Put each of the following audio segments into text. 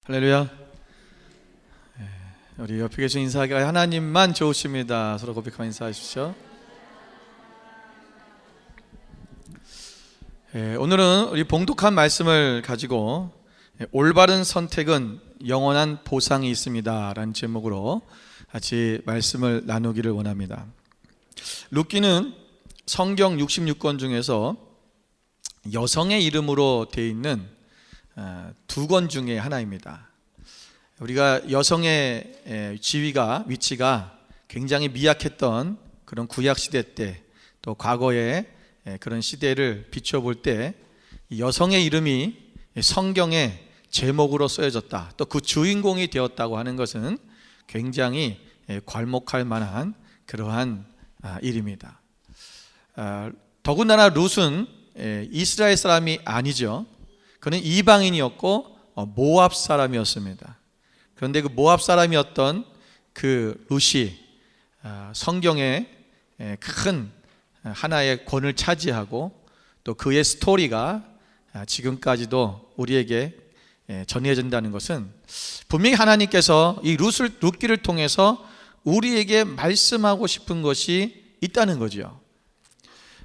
할렐루야. 우리 옆에 계신 인사하기 하나님만 좋으십니다. 서로 고백하며 인사하십시오. 오늘은 우리 봉독한 말씀을 가지고 올바른 선택은 영원한 보상이 있습니다 라는 제목으로 같이 말씀을 나누기를 원합니다. 룻기는 성경 66권 중에서 여성의 이름으로 되어 있는 두 권 중에 하나입니다. 우리가 여성의 지위가, 위치가 굉장히 미약했던 그런 구약 시대 때, 또 과거의 그런 시대를 비춰볼 때 여성의 이름이 성경의 제목으로 쓰여졌다, 또 그 주인공이 되었다고 하는 것은 굉장히 괄목할 만한 그러한 일입니다. 더군다나 룻은 이스라엘 사람이 아니죠. 그는 이방인이었고 모압 사람이었습니다. 그런데 그 모압 사람이었던 그 룻이 성경의 큰 하나의 권을 차지하고 또 그의 스토리가 지금까지도 우리에게 전해진다는 것은 분명히 하나님께서 이 룻기를 통해서 우리에게 말씀하고 싶은 것이 있다는 거죠.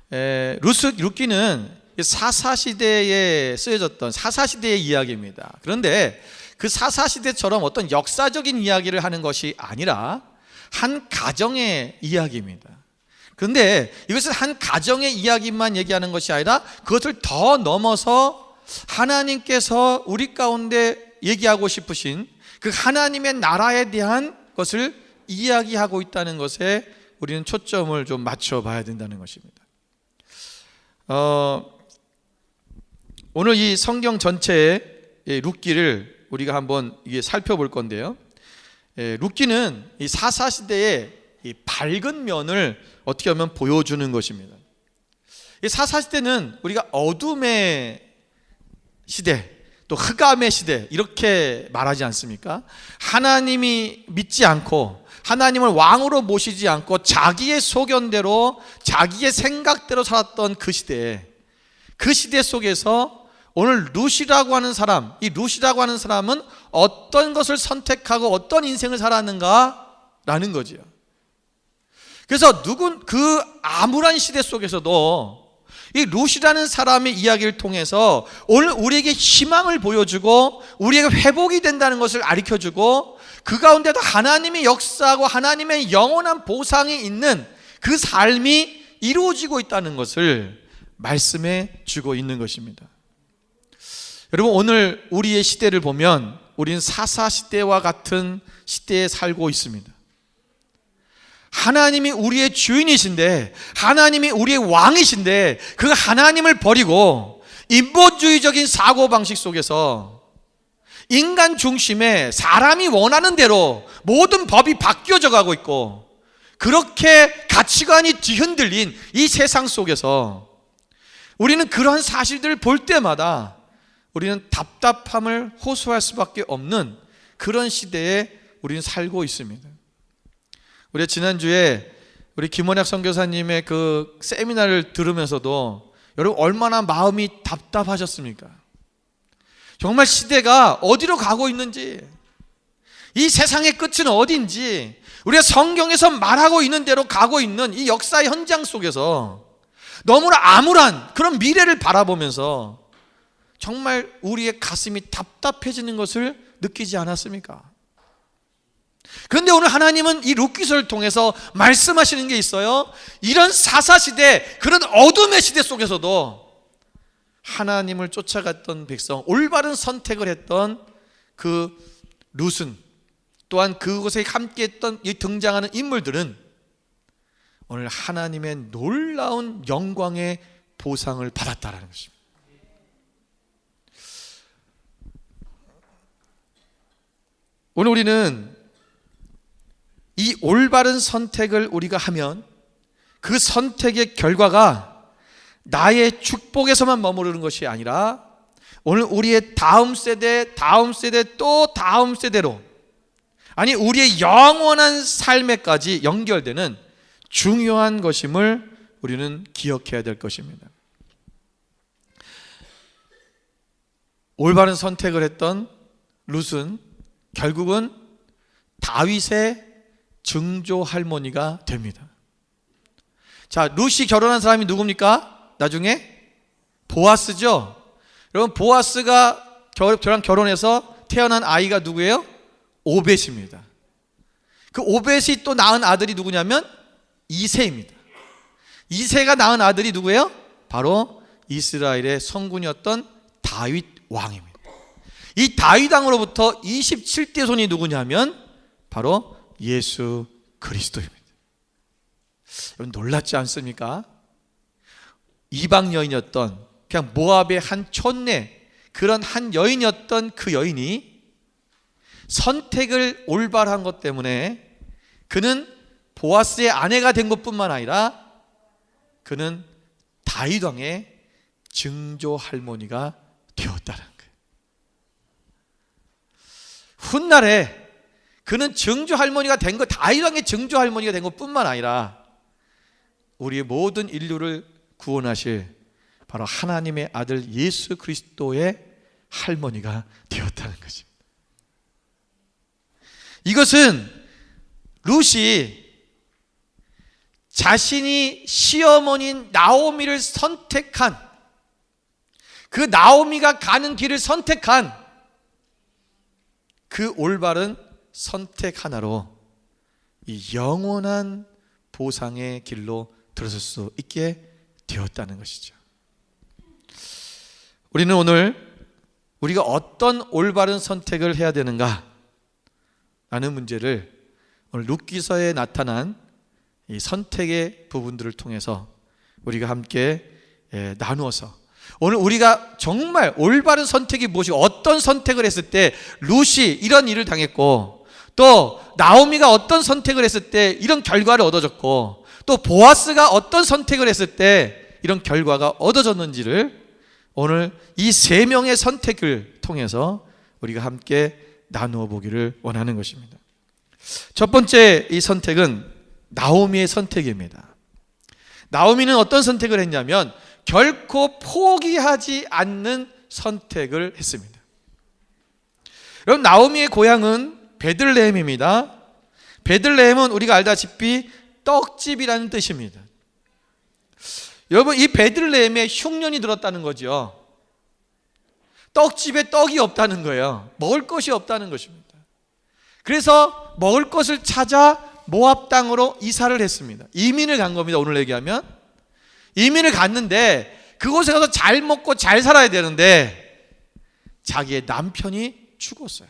룻기는 사사시대에 쓰여졌던 사사시대의 이야기입니다. 그런데 그 사사시대처럼 어떤 역사적인 이야기를 하는 것이 아니라 한 가정의 이야기입니다. 그런데 이것은 한 가정의 이야기만 얘기하는 것이 아니라 그것을 더 넘어서 하나님께서 우리 가운데 얘기하고 싶으신 그 하나님의 나라에 대한 것을 이야기하고 있다는 것에 우리는 초점을 좀 맞춰봐야 된다는 것입니다. 오늘 이 성경 전체의 룻기를 우리가 한번 살펴볼 건데요. 룻기는 이 사사시대의 이 밝은 면을 어떻게 하면 보여주는 것입니다. 이 사사시대는 우리가 어둠의 시대, 또 흑암의 시대 이렇게 말하지 않습니까? 하나님이 믿지 않고 하나님을 왕으로 모시지 않고 자기의 소견대로 자기의 생각대로 살았던 그 시대 속에서 오늘 룻이라고 하는 사람, 이 룻이라고 하는 사람은 어떤 것을 선택하고 어떤 인생을 살았는가라는 거지요. 그래서 그 암울한 시대 속에서도 이 룻이라는 사람의 이야기를 통해서 오늘 우리에게 희망을 보여주고 우리에게 회복이 된다는 것을 가르쳐주고 그 가운데도 하나님의 역사하고 하나님의 영원한 보상이 있는 그 삶이 이루어지고 있다는 것을 말씀해 주고 있는 것입니다. 여러분, 오늘 우리의 시대를 보면 우리는 사사시대와 같은 시대에 살고 있습니다. 하나님이 우리의 주인이신데, 하나님이 우리의 왕이신데 그 하나님을 버리고 인본주의적인 사고방식 속에서 인간 중심의 사람이 원하는 대로 모든 법이 바뀌어져 가고 있고, 그렇게 가치관이 뒤흔들린 이 세상 속에서 우리는 그러한 사실들을 볼 때마다 우리는 답답함을 호소할 수밖에 없는 그런 시대에 우리는 살고 있습니다. 우리 지난주에 우리 김원혁 선교사님의 그 세미나를 들으면서도 여러분 얼마나 마음이 답답하셨습니까? 정말 시대가 어디로 가고 있는지, 이 세상의 끝은 어딘지, 우리가 성경에서 말하고 있는 대로 가고 있는 이 역사의 현장 속에서 너무나 암울한 그런 미래를 바라보면서 정말 우리의 가슴이 답답해지는 것을 느끼지 않았습니까? 그런데 오늘 하나님은 이 룻기서를 통해서 말씀하시는 게 있어요. 이런 사사시대, 그런 어둠의 시대 속에서도 하나님을 쫓아갔던 백성, 올바른 선택을 했던 그 룻은, 또한 그곳에 함께했던 이 등장하는 인물들은 오늘 하나님의 놀라운 영광의 보상을 받았다라는 것입니다. 오늘 우리는 이 올바른 선택을 우리가 하면 그 선택의 결과가 나의 축복에서만 머무르는 것이 아니라 오늘 우리의 다음 세대 또 다음 세대로, 아니 우리의 영원한 삶에까지 연결되는 중요한 것임을 우리는 기억해야 될 것입니다. 올바른 선택을 했던 룻은 결국은 다윗의 증조 할머니가 됩니다. 자, 룻이 결혼한 사람이 누굽니까? 나중에 보아스죠. 여러분, 보아스가 저랑 결혼해서 태어난 아이가 누구예요? 오벳입니다. 그 오벳이 또 낳은 아들이 누구냐면 이새입니다. 이새가 낳은 아들이 누구예요? 바로 이스라엘의 성군이었던 다윗 왕입니다. 이 다윗 왕으로부터 27대 손이 누구냐면 바로 예수 그리스도입니다. 여러분, 놀랍지 않습니까? 이방 여인이었던 그냥 모압의 한 촌내 그런 한 여인이었던 그 여인이 선택을 올바른 것 때문에 그는 보아스의 아내가 된 것뿐만 아니라 그는 다윗 왕의 증조 할머니가 되었다는 거예요. 훗날에 그는 증조 할머니가 된 것, 다윗 왕의 증조 할머니가 된 것뿐만 아니라 우리의 모든 인류를 구원하실 바로 하나님의 아들 예수 그리스도의 할머니가 되었다는 것입니다. 이것은 룻이 자신이 시어머니인 나오미를 선택한, 그 나오미가 가는 길을 선택한 그 올바른 선택 하나로 이 영원한 보상의 길로 들어설 수 있게 되었다는 것이죠. 우리는 오늘 우리가 어떤 올바른 선택을 해야 되는가 라는 문제를 오늘 룻기서에 나타난 이 선택의 부분들을 통해서 우리가 함께 나누어서 오늘 우리가 정말 올바른 선택이 무엇이고 어떤 선택을 했을 때 룻이 이런 일을 당했고 또 나오미가 어떤 선택을 했을 때 이런 결과를 얻어졌고 또 보아스가 어떤 선택을 했을 때 이런 결과가 얻어졌는지를 오늘 이 세 명의 선택을 통해서 우리가 함께 나누어 보기를 원하는 것입니다. 첫 번째 이 선택은 나오미의 선택입니다. 나오미는 어떤 선택을 했냐면 결코 포기하지 않는 선택을 했습니다. 여러분, 나오미의 고향은 베들레헴입니다. 베들레헴은 우리가 알다시피 떡집이라는 뜻입니다. 여러분, 이 베들레헴에 흉년이 들었다는 거죠. 떡집에 떡이 없다는 거예요. 먹을 것이 없다는 것입니다. 그래서 먹을 것을 찾아 모압 땅으로 이사를 했습니다. 이민을 간 겁니다. 오늘 얘기하면 이민을 갔는데 그곳에 가서 잘 먹고 잘 살아야 되는데 자기의 남편이 죽었어요.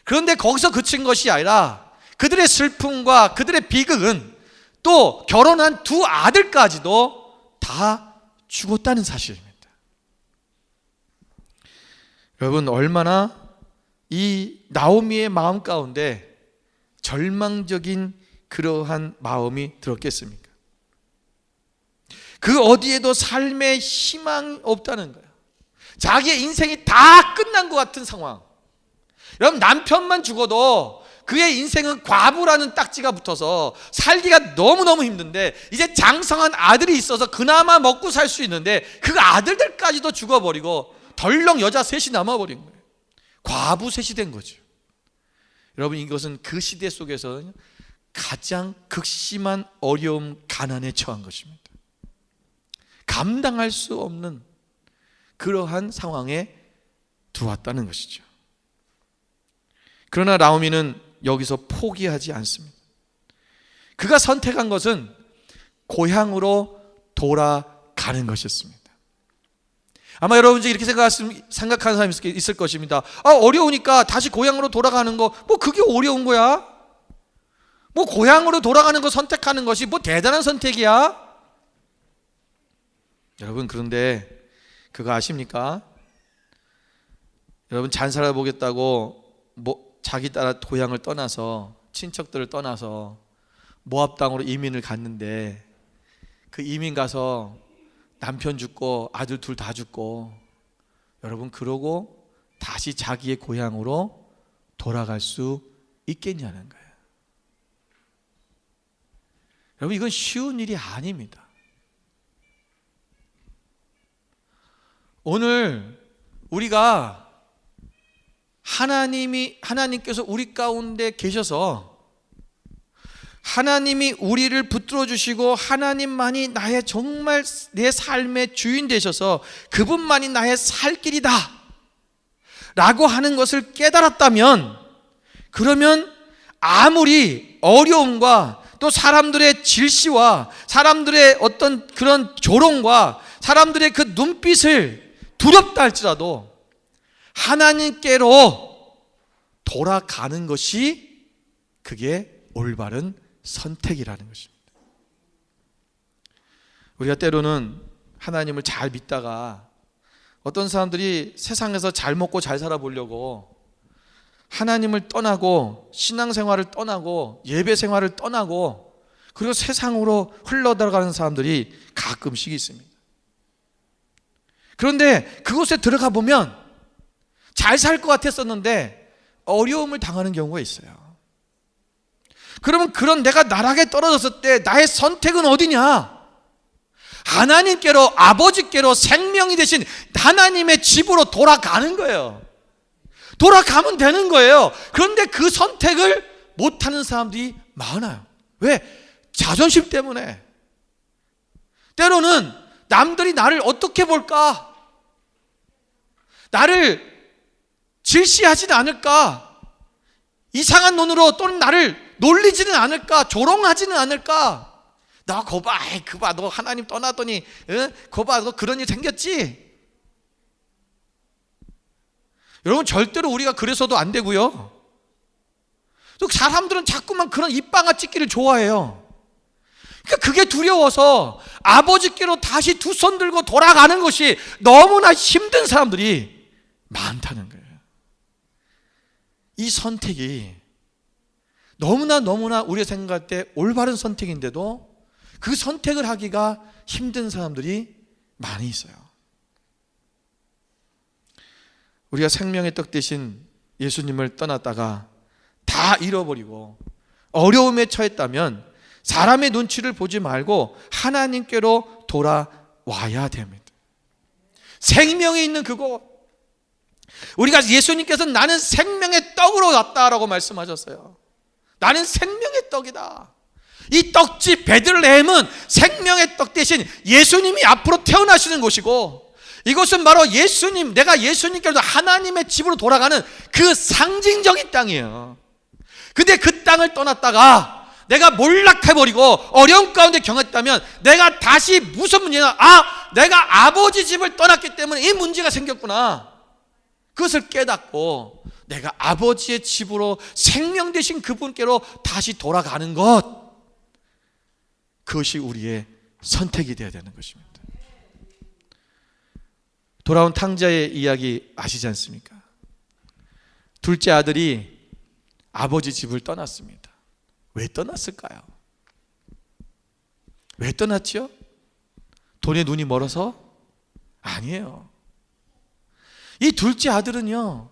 그런데 거기서 그친 것이 아니라 그들의 슬픔과 그들의 비극은 또 결혼한 두 아들까지도 다 죽었다는 사실입니다. 여러분, 얼마나 이 나오미의 마음 가운데 절망적인 그러한 마음이 들었겠습니까? 그 어디에도 삶의 희망이 없다는 거예요. 자기의 인생이 다 끝난 것 같은 상황. 여러분, 남편만 죽어도 그의 인생은 과부라는 딱지가 붙어서 살기가 너무너무 힘든데 이제 장성한 아들이 있어서 그나마 먹고 살 수 있는데 그 아들들까지도 죽어버리고 덜렁 여자 셋이 남아버린 거예요. 과부 셋이 된 거죠. 여러분, 이것은 그 시대 속에서 가장 극심한 어려움, 가난에 처한 것입니다. 감당할 수 없는 그러한 상황에 들어왔다는 것이죠. 그러나 나오미는 여기서 포기하지 않습니다. 그가 선택한 것은 고향으로 돌아가는 것이었습니다. 아마 여러분 중에 이렇게 생각하는 사람이 있을 것입니다. 어려우니까 다시 고향으로 돌아가는 거, 뭐 그게 어려운 거야? 뭐 고향으로 돌아가는 거 선택하는 것이 뭐 대단한 선택이야? 여러분, 그런데 그거 아십니까? 여러분, 잘 살아보겠다고 자기 따라 고향을 떠나서 친척들을 떠나서 모압 땅으로 이민을 갔는데 그 이민 가서 남편 죽고 아들 둘 다 죽고 여러분, 그러고 다시 자기의 고향으로 돌아갈 수 있겠냐는 거예요. 여러분, 이건 쉬운 일이 아닙니다. 오늘 우리가 하나님께서 우리 가운데 계셔서 하나님이 우리를 붙들어 주시고 하나님만이 나의 정말 내 삶의 주인 되셔서 그분만이 나의 살 길이다 라고 하는 것을 깨달았다면, 그러면 아무리 어려움과 또 사람들의 질시와 사람들의 어떤 그런 조롱과 사람들의 그 눈빛을 두렵다 할지라도 하나님께로 돌아가는 것이 그게 올바른 선택이라는 것입니다. 우리가 때로는 하나님을 잘 믿다가 어떤 사람들이 세상에서 잘 먹고 잘 살아보려고 하나님을 떠나고 신앙생활을 떠나고 예배생활을 떠나고 그리고 세상으로 흘러들어가는 사람들이 가끔씩 있습니다. 그런데 그곳에 들어가 보면 잘 살 것 같았었는데 어려움을 당하는 경우가 있어요. 그러면 그런 내가 나락에 떨어졌을 때 나의 선택은 어디냐? 하나님께로, 아버지께로, 생명이 되신 하나님의 집으로 돌아가는 거예요. 돌아가면 되는 거예요. 그런데 그 선택을 못하는 사람들이 많아요. 왜? 자존심 때문에. 때로는 남들이 나를 어떻게 볼까? 나를 질시하지는 않을까? 이상한 눈으로 또는 나를 놀리지는 않을까? 조롱하지는 않을까? 너 거봐, 그봐, 너 하나님 떠나더니 거봐, 너 그런 일 생겼지? 여러분, 절대로 우리가 그래서도 안 되고요. 또 사람들은 자꾸만 그런 입방아 찍기를 좋아해요. 그러니까 그게 두려워서 아버지께로 다시 두 손 들고 돌아가는 것이 너무나 힘든 사람들이 많다는 거예요. 이 선택이 너무나 우리가 생각할 때 올바른 선택인데도 그 선택을 하기가 힘든 사람들이 많이 있어요. 우리가 생명의 떡 대신 예수님을 떠났다가 다 잃어버리고 어려움에 처했다면 사람의 눈치를 보지 말고 하나님께로 돌아와야 됩니다. 생명이 있는 그곳, 우리가 예수님께서 나는 생명의 떡으로 왔다라고 말씀하셨어요. 나는 생명의 떡이다. 이 떡집 베들레헴은 생명의 떡 대신 예수님이 앞으로 태어나시는 곳이고, 이곳은 바로 예수님, 내가 예수님께로 하나님의 집으로 돌아가는 그 상징적인 땅이에요. 근데 그 땅을 떠났다가 내가 몰락해버리고 어려움 가운데 경했다면 내가 다시 무슨 문제냐? 내가 아버지 집을 떠났기 때문에 이 문제가 생겼구나. 그것을 깨닫고 내가 아버지의 집으로 생명 되신 그분께로 다시 돌아가는 것, 그것이 우리의 선택이 되어야 되는 것입니다. 돌아온 탕자의 이야기 아시지 않습니까? 둘째 아들이 아버지 집을 떠났습니다. 왜 떠났을까요? 왜 떠났죠? 돈에 눈이 멀어서? 아니에요. 이 둘째 아들은요,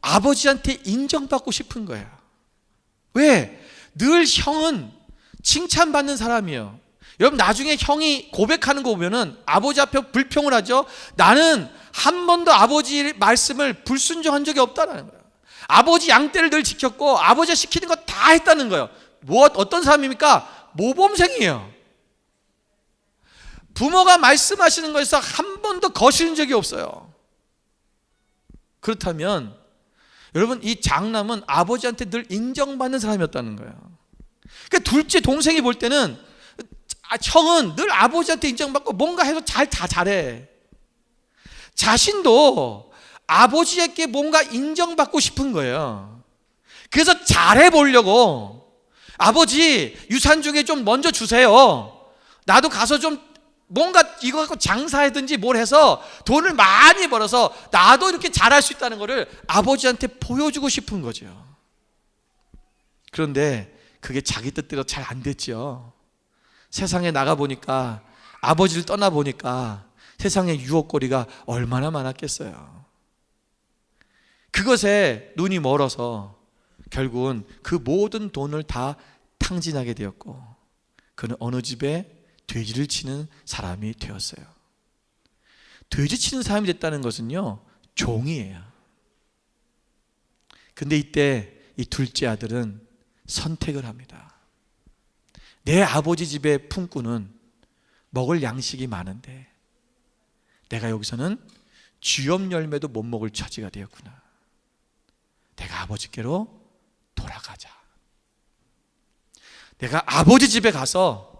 아버지한테 인정받고 싶은 거예요. 왜? 늘 형은 칭찬받는 사람이에요. 여러분, 나중에 형이 고백하는 거 보면은 아버지 앞에 불평을 하죠. 나는 한 번도 아버지 말씀을 불순종한 적이 없다는 거예요. 아버지 양떼를 늘 지켰고 아버지가 시키는 거 다 했다는 거예요. 어떤 사람입니까? 모범생이에요. 부모가 말씀하시는 거에서 한 번도 거스른 적이 없어요. 그렇다면 여러분, 이 장남은 아버지한테 늘 인정받는 사람이었다는 거예요. 그러니까 둘째 동생이 볼 때는 형은 늘 아버지한테 인정받고 뭔가 해서 다 잘해. 자신도 아버지에게 뭔가 인정받고 싶은 거예요. 그래서 잘해보려고, 아버지 유산 중에 좀 먼저 주세요. 나도 가서 좀 뭔가 이거 갖고 장사하든지 뭘 해서 돈을 많이 벌어서 나도 이렇게 잘할 수 있다는 것을 아버지한테 보여주고 싶은 거죠. 그런데 그게 자기 뜻대로 잘 안 됐죠. 세상에 나가보니까, 아버지를 떠나보니까 세상에 유혹거리가 얼마나 많았겠어요. 그것에 눈이 멀어서 결국은 그 모든 돈을 다 탕진하게 되었고, 그는 어느 집에 돼지를 치는 사람이 되었어요. 돼지 치는 사람이 됐다는 것은요, 종이에요. 근데 이때 이 둘째 아들은 선택을 합니다. 내 아버지 집의 품꾼은 먹을 양식이 많은데 내가 여기서는 쥐업 열매도 못 먹을 처지가 되었구나. 내가 아버지께로 돌아가자. 내가 아버지 집에 가서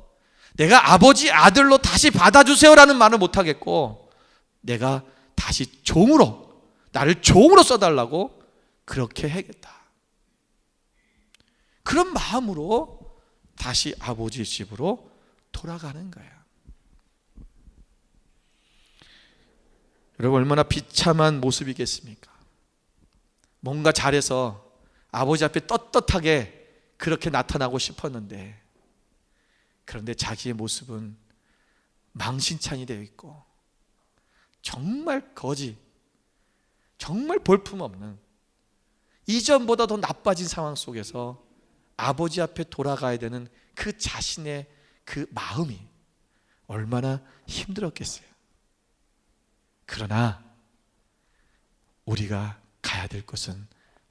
내가 아버지 아들로 다시 받아주세요라는 말을 못하겠고 내가 다시 종으로, 나를 종으로 써달라고 그렇게 해야겠다. 그런 마음으로 다시 아버지 집으로 돌아가는 거야. 여러분, 얼마나 비참한 모습이겠습니까? 뭔가 잘해서 아버지 앞에 떳떳하게 그렇게 나타나고 싶었는데, 그런데 자기의 모습은 망신창이 되어 있고 정말 거지, 정말 볼품없는, 이전보다 더 나빠진 상황 속에서 아버지 앞에 돌아가야 되는 그 자신의 그 마음이 얼마나 힘들었겠어요. 그러나 우리가 가야 될 곳은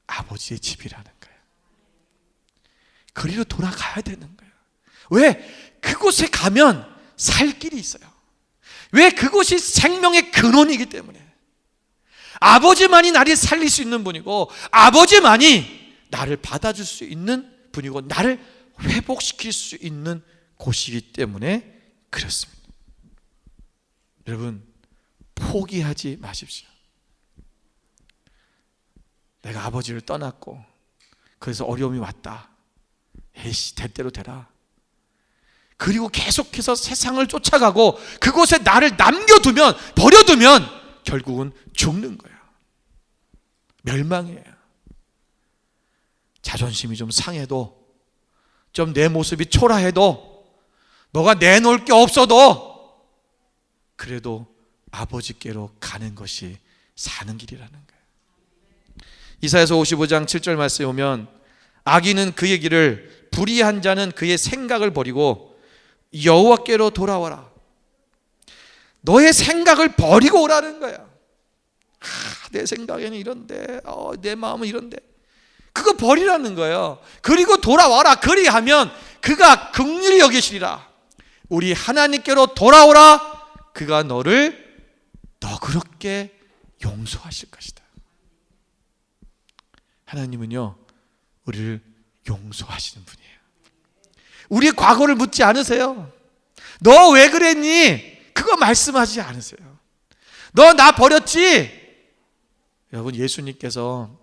아버지의 집이라는 거예요. 그리로 돌아가야 되는 거예요. 왜? 그곳에 가면 살 길이 있어요. 왜? 그곳이 생명의 근원이기 때문에. 아버지만이 나를 살릴 수 있는 분이고 아버지만이 나를 받아줄 수 있는 분이고 나를 회복시킬 수 있는 곳이기 때문에 그렇습니다. 여러분, 포기하지 마십시오. 내가 아버지를 떠났고 그래서 어려움이 왔다. 에이씨, 될 대로 되라. 그리고 계속해서 세상을 쫓아가고 그곳에 나를 남겨두면, 버려두면 결국은 죽는 거야. 멸망이에요. 자존심이 좀 상해도, 좀 내 모습이 초라해도, 너가 내놓을 게 없어도 그래도 아버지께로 가는 것이 사는 길이라는 거예요. 이사야서 55장 7절 말씀에 오면 악인은 그의 길을, 불의한 자는 그의 생각을 버리고 여호와께로 돌아와라. 너의 생각을 버리고 오라는 거야. 내 생각에는 이런데, 내 마음은 이런데, 그거 버리라는 거예요. 그리고 돌아와라. 그리하면 그가 긍휼히 여기시리라. 우리 하나님께로 돌아오라. 그가 너를 너그럽게 용서하실 것이다. 하나님은요, 우리를 용서하시는 분이에요. 우리의 과거를 묻지 않으세요. 너 왜 그랬니? 그거 말씀하지 않으세요. 너 나 버렸지? 여러분, 예수님께서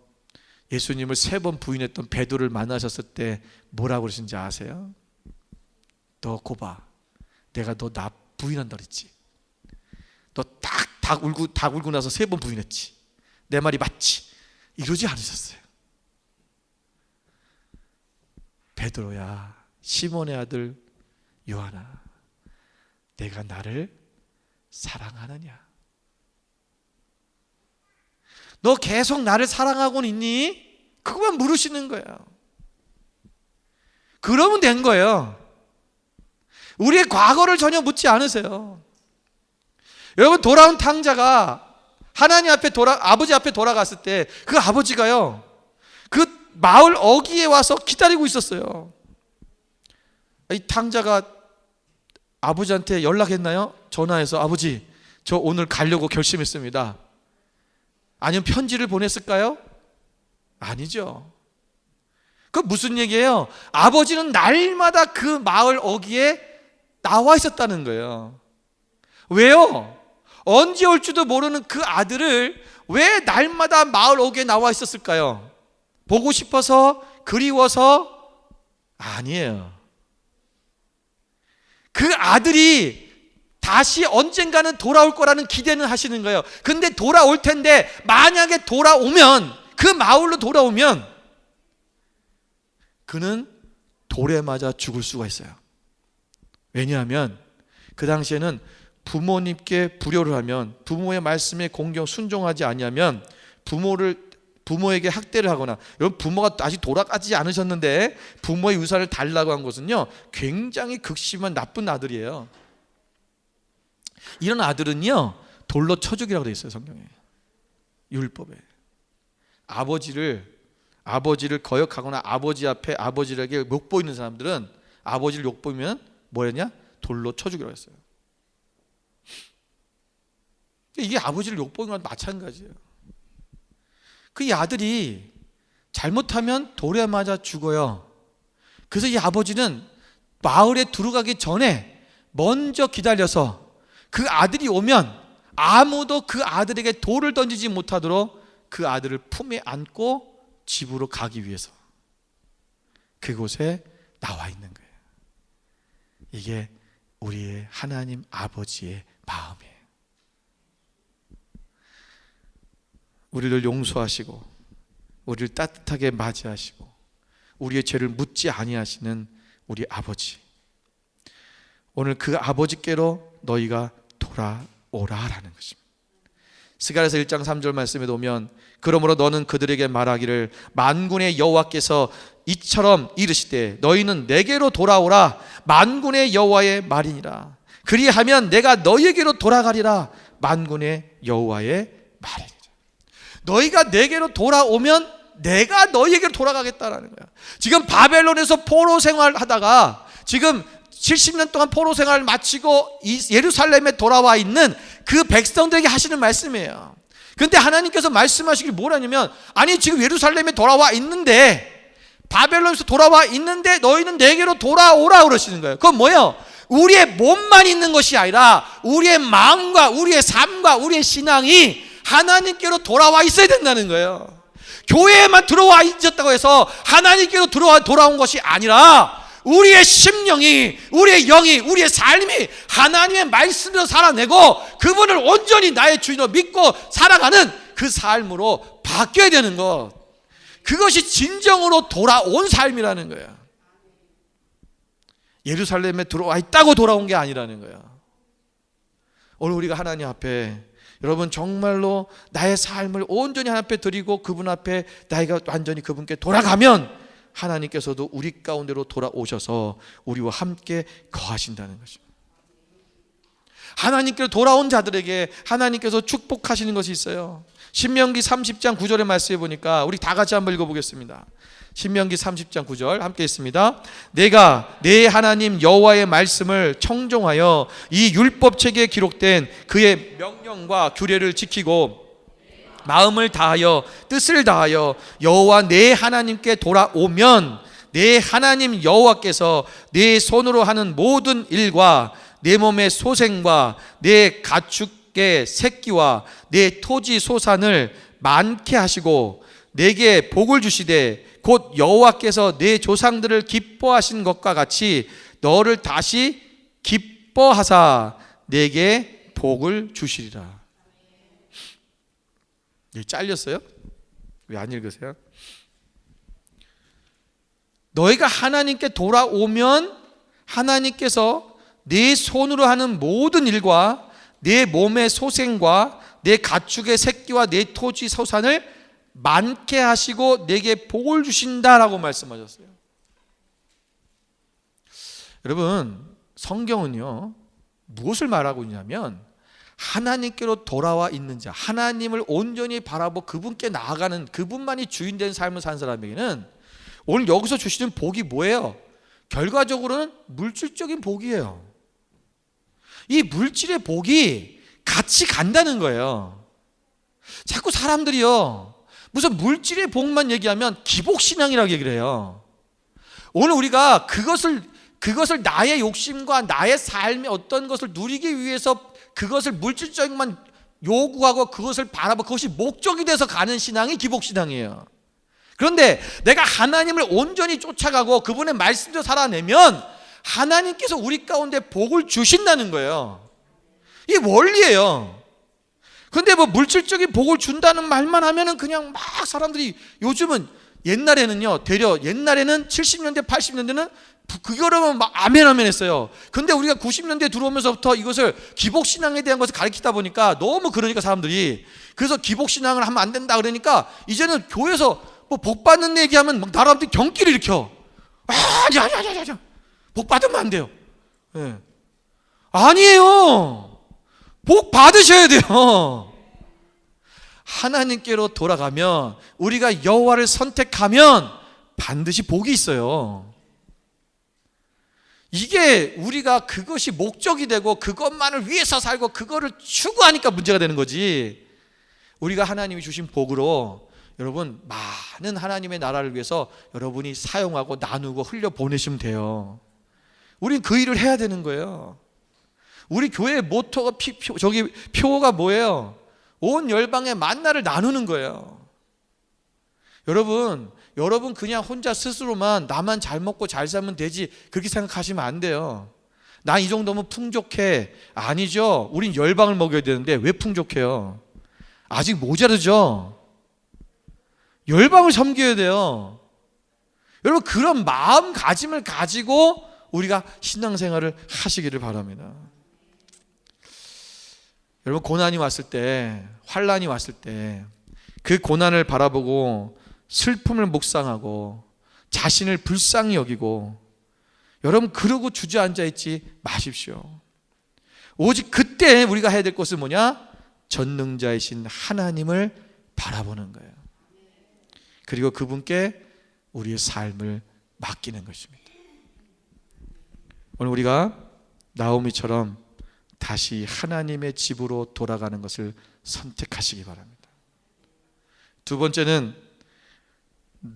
예수님을 3번 부인했던 베드로를 만나셨을 때 뭐라고 그러신지 아세요? 너 고봐, 내가 너 나 부인한다 그랬지? 너 딱 울고 나서 3번 부인했지? 내 말이 맞지? 이러지 않으셨어요. 베드로야, 시몬의 아들 요한아, 내가 나를 사랑하느냐? 너 계속 나를 사랑하고는 있니? 그것만 물으시는 거예요. 그러면 된 거예요. 우리의 과거를 전혀 묻지 않으세요. 여러분, 돌아온 탕자가 하나님 앞에 아버지 앞에 돌아갔을 때 그 아버지가요, 그 마을 어귀에 와서 기다리고 있었어요. 이 탕자가 아버지한테 연락했나요? 전화해서 아버지, 저 오늘 가려고 결심했습니다. 아니면 편지를 보냈을까요? 아니죠. 그 무슨 얘기예요? 아버지는 날마다 그 마을 어귀에 나와 있었다는 거예요. 왜요? 언제 올지도 모르는 그 아들을 왜 날마다 마을 어귀에 나와 있었을까요? 보고 싶어서? 그리워서? 아니에요. 그 아들이 다시 언젠가는 돌아올 거라는 기대는 하시는 거예요. 근데 돌아올 텐데, 만약에 돌아오면, 그 마을로 돌아오면 그는 돌에 맞아 죽을 수가 있어요. 왜냐하면 그 당시에는 부모님께 불효를 하면, 부모의 말씀에 순종하지 아니하면 부모에게 학대를 하거나, 여러분, 부모가 아직 돌아가지 않으셨는데 부모의 유산을 달라고 한 것은요, 굉장히 극심한 나쁜 아들이에요. 이런 아들은요, 돌로 쳐 죽이라고 되어 있어요, 성경에, 율법에. 아버지를 아버지를 거역하거나 아버지 앞에 아버지에게 욕보이는 사람들은 아버지를 욕보이면 뭐랬냐? 돌로 쳐 죽이라고 했어요. 이게 아버지를 욕보이는 건 마찬가지예요. 그 아들이 잘못하면 돌에 맞아 죽어요. 그래서 이 아버지는 마을에 들어가기 전에 먼저 기다려서 그 아들이 오면 아무도 그 아들에게 돌을 던지지 못하도록 그 아들을 품에 안고 집으로 가기 위해서 그곳에 나와 있는 거예요. 이게 우리의 하나님 아버지의 마음이에요. 우리를 용서하시고 우리를 따뜻하게 맞이하시고 우리의 죄를 묻지 아니하시는 우리 아버지, 오늘 그 아버지께로 너희가 돌아오라라는 것입니다. 스가랴서 1장 3절 말씀에 보면 그러므로 너는 그들에게 말하기를 만군의 여호와께서 이처럼 이르시되 너희는 내게로 돌아오라 만군의 여호와의 말이니라. 그리하면 내가 너희에게로 돌아가리라 만군의 여호와의 말이니라. 너희가 내게로 돌아오면 내가 너희에게로 돌아가겠다라는 거야. 지금 바벨론에서 포로 생활하다가 지금 70년 동안 포로 생활을 마치고 예루살렘에 돌아와 있는 그 백성들에게 하시는 말씀이에요. 그런데 하나님께서 말씀하시길 뭐라냐면, 아니 지금 예루살렘에 돌아와 있는데, 바벨론에서 돌아와 있는데 너희는 내게로 돌아오라 그러시는 거예요. 그건 뭐예요? 우리의 몸만 있는 것이 아니라 우리의 마음과 우리의 삶과 우리의 신앙이 하나님께로 돌아와 있어야 된다는 거예요. 교회에만 들어와 있었다고 해서 하나님께로 돌아온 것이 아니라 우리의 심령이, 우리의 영이, 우리의 삶이 하나님의 말씀으로 살아내고 그분을 온전히 나의 주인으로 믿고 살아가는 그 삶으로 바뀌어야 되는 것, 그것이 진정으로 돌아온 삶이라는 거예요. 예루살렘에 들어와 있다고 돌아온 게 아니라는 거예요. 오늘 우리가 하나님 앞에, 여러분 정말로 나의 삶을 온전히 하나님 앞에 드리고 그분 앞에 나이가 완전히 그분께 돌아가면 하나님께서도 우리 가운데로 돌아오셔서 우리와 함께 거하신다는 것입니다. 하나님께로 돌아온 자들에게 하나님께서 축복하시는 것이 있어요. 신명기 30장 9절의 말씀에 보니까 우리 다 같이 한번 읽어보겠습니다. 신명기 30장 9절 함께 있습니다. 내가 내 하나님 여호와의 말씀을 청종하여 이 율법책에 기록된 그의 명령과 규례를 지키고 마음을 다하여 뜻을 다하여 여호와 내 하나님께 돌아오면 내 하나님 여호와께서 내 손으로 하는 모든 일과 내 몸의 소생과 내 가축의 새끼와 내 토지 소산을 많게 하시고 내게 복을 주시되 곧 여호와께서 내 조상들을 기뻐하신 것과 같이 너를 다시 기뻐하사 내게 복을 주시리라. 여기 잘렸어요? 왜 안 읽으세요? 너희가 하나님께 돌아오면 하나님께서 네 손으로 하는 모든 일과 내 몸의 소생과 내 가축의 새끼와 내 토지 소산을 많게 하시고 내게 복을 주신다라고 말씀하셨어요. 여러분, 성경은요 무엇을 말하고 있냐면 하나님께로 돌아와 있는 자, 하나님을 온전히 바라보고 그분께 나아가는, 그분만이 주인된 삶을 산 사람에게는 오늘 여기서 주시는 복이 뭐예요? 결과적으로는 물질적인 복이에요. 이 물질의 복이 같이 간다는 거예요. 자꾸 사람들이요 무슨 물질의 복만 얘기하면 기복신앙이라고 얘기를 해요. 오늘 우리가 그것을 나의 욕심과 나의 삶의 어떤 것을 누리기 위해서 그것을 물질적인 것만 요구하고 그것을 바라보고 그것이 목적이 돼서 가는 신앙이 기복신앙이에요. 그런데 내가 하나님을 온전히 쫓아가고 그분의 말씀대로 살아내면 하나님께서 우리 가운데 복을 주신다는 거예요. 이게 원리예요. 근데 뭐 물질적인 복을 준다는 말만 하면은 그냥 막 사람들이, 요즘은 옛날에는요, 옛날에는 70년대 80년대는 그거라면 막 아멘 했어요. 근데 우리가 90년대에 들어오면서부터 이것을 기복신앙에 대한 것을 가르치다 보니까 너무, 그러니까 사람들이, 그래서 기복신앙을 하면 안 된다 그러니까 이제는 교회에서 뭐 복 받는 얘기하면 막 나라들이 경기를 일으켜. 아니야. 복 받으면 안 돼요. 네. 아니에요. 복 받으셔야 돼요. 하나님께로 돌아가면, 우리가 여호와를 선택하면 반드시 복이 있어요. 이게 우리가 그것이 목적이 되고 그것만을 위해서 살고 그거를 추구하니까 문제가 되는 거지. 우리가 하나님이 주신 복으로 여러분 많은 하나님의 나라를 위해서 여러분이 사용하고 나누고 흘려 보내시면 돼요. 우린 그 일을 해야 되는 거예요. 우리 교회의 모토가 표가 뭐예요? 온 열방의 만나를 나누는 거예요. 여러분 그냥 혼자 스스로만 나만 잘 먹고 잘 살면 되지 그렇게 생각하시면 안 돼요. 나 이 정도면 풍족해. 아니죠. 우린 열방을 먹여야 되는데 왜 풍족해요? 아직 모자르죠. 열방을 섬겨야 돼요. 여러분 그런 마음가짐을 가지고 우리가 신앙생활을 하시기를 바랍니다. 여러분 고난이 왔을 때, 환난이 왔을 때 그 고난을 바라보고 슬픔을 묵상하고 자신을 불쌍히 여기고 여러분 그러고 주저앉아 있지 마십시오. 오직 그때 우리가 해야 될 것은 뭐냐? 전능자이신 하나님을 바라보는 거예요. 그리고 그분께 우리의 삶을 맡기는 것입니다. 오늘 우리가 나오미처럼 다시 하나님의 집으로 돌아가는 것을 선택하시기 바랍니다. 두 번째는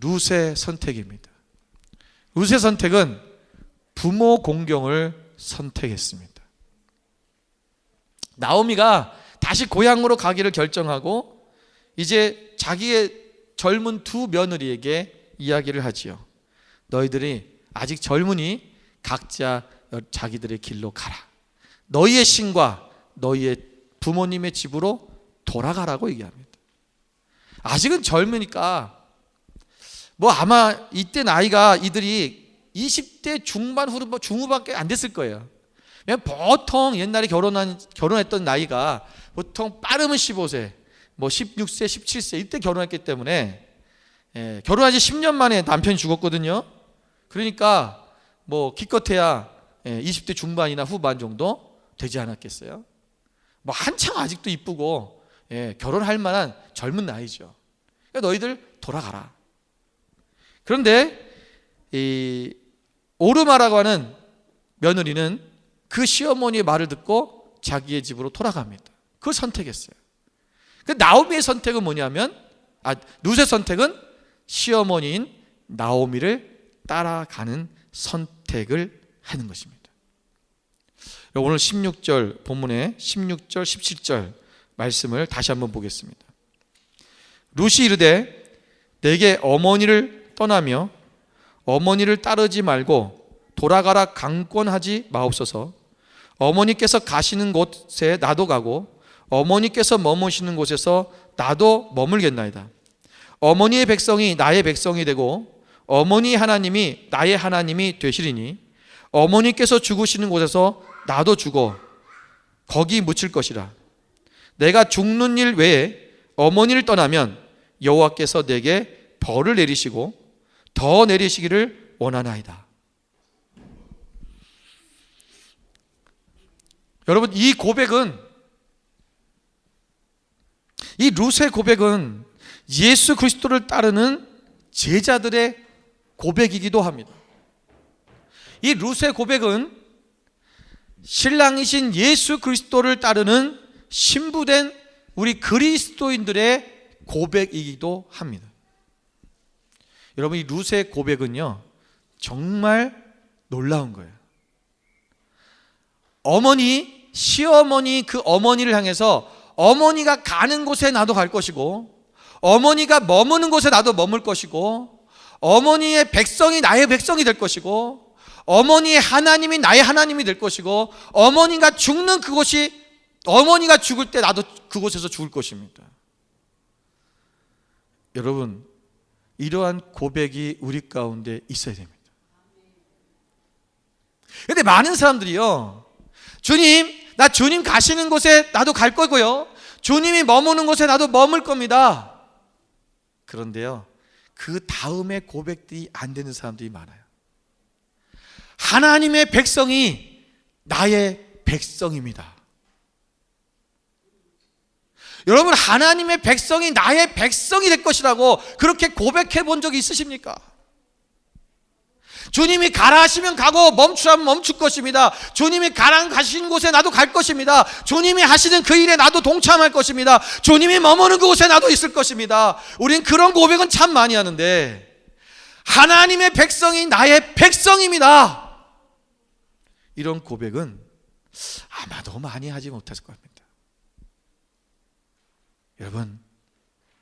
룻의 선택입니다. 룻의 선택은 부모 공경을 선택했습니다. 나오미가 다시 고향으로 가기를 결정하고 이제 자기의 젊은 두 며느리에게 이야기를 하지요. 너희들이 아직 젊으니 각자 자기들의 길로 가라. 너희의 신과 너희의 부모님의 집으로 돌아가라고 얘기합니다. 아직은 젊으니까 아마 이때 나이가 이들이 20대 중반 중후반밖에 안 됐을 거예요. 보통 옛날에 결혼했던 나이가 보통 빠르면 15세, 16세, 17세 이때 결혼했기 때문에 결혼한 지 10년 만에 남편이 죽었거든요. 그러니까 기껏해야 20대 중반이나 후반 정도 되지 않았겠어요? 한창 아직도 이쁘고 결혼할 만한 젊은 나이죠. 그러니까 너희들 돌아가라. 그런데 이 오르마라고 하는 며느리는 그 시어머니의 말을 듣고 자기의 집으로 돌아갑니다. 그걸 선택했어요. 그 나오미의 선택은 뭐냐면 룻의 선택은 시어머니인 나오미를 따라가는 선택을 하는 것입니다. 오늘 16절 본문의 16절 17절 말씀을 다시 한번 보겠습니다. 룻이 이르되 내게 어머니를 떠나며 어머니를 따르지 말고 돌아가라 강권하지 마옵소서. 어머니께서 가시는 곳에 나도 가고 어머니께서 머무시는 곳에서 나도 머물겠나이다. 어머니의 백성이 나의 백성이 되고 어머니 하나님이 나의 하나님이 되시리니 어머니께서 죽으시는 곳에서 나도 죽어 거기 묻힐 것이라. 내가 죽는 일 외에 어머니를 떠나면 여호와께서 내게 벌을 내리시고 더 내리시기를 원하나이다. 여러분 이 룻의 고백은 예수 그리스도를 따르는 제자들의 고백이기도 합니다. 이 룻의 고백은 신랑이신 예수 그리스도를 따르는 신부된 우리 그리스도인들의 고백이기도 합니다. 여러분 이 룻의 고백은요 정말 놀라운 거예요. 시어머니 그 어머니를 향해서 어머니가 가는 곳에 나도 갈 것이고 어머니가 머무는 곳에 나도 머물 것이고 어머니의 백성이 나의 백성이 될 것이고 어머니의 하나님이 나의 하나님이 될 것이고 어머니가 죽는 그곳이 어머니가 죽을 때 나도 그곳에서 죽을 것입니다. 여러분 이러한 고백이 우리 가운데 있어야 됩니다. 그런데 많은 사람들이요 주님 나 주님 가시는 곳에 나도 갈 거고요 주님이 머무는 곳에 나도 머물 겁니다. 그런데요 그 다음에 고백들이 안 되는 사람들이 많아요. 하나님의 백성이 나의 백성입니다. 여러분, 하나님의 백성이 나의 백성이 될 것이라고 그렇게 고백해 본 적이 있으십니까? 주님이 가라 하시면 가고 멈추라면 멈출 것입니다. 주님이 가신 곳에 나도 갈 것입니다. 주님이 하시는 그 일에 나도 동참할 것입니다. 주님이 머무는 그곳에 나도 있을 것입니다. 우린 그런 고백은 참 많이 하는데, 하나님의 백성이 나의 백성입니다, 이런 고백은 아마도 많이 하지 못했을 겁니다. 여러분,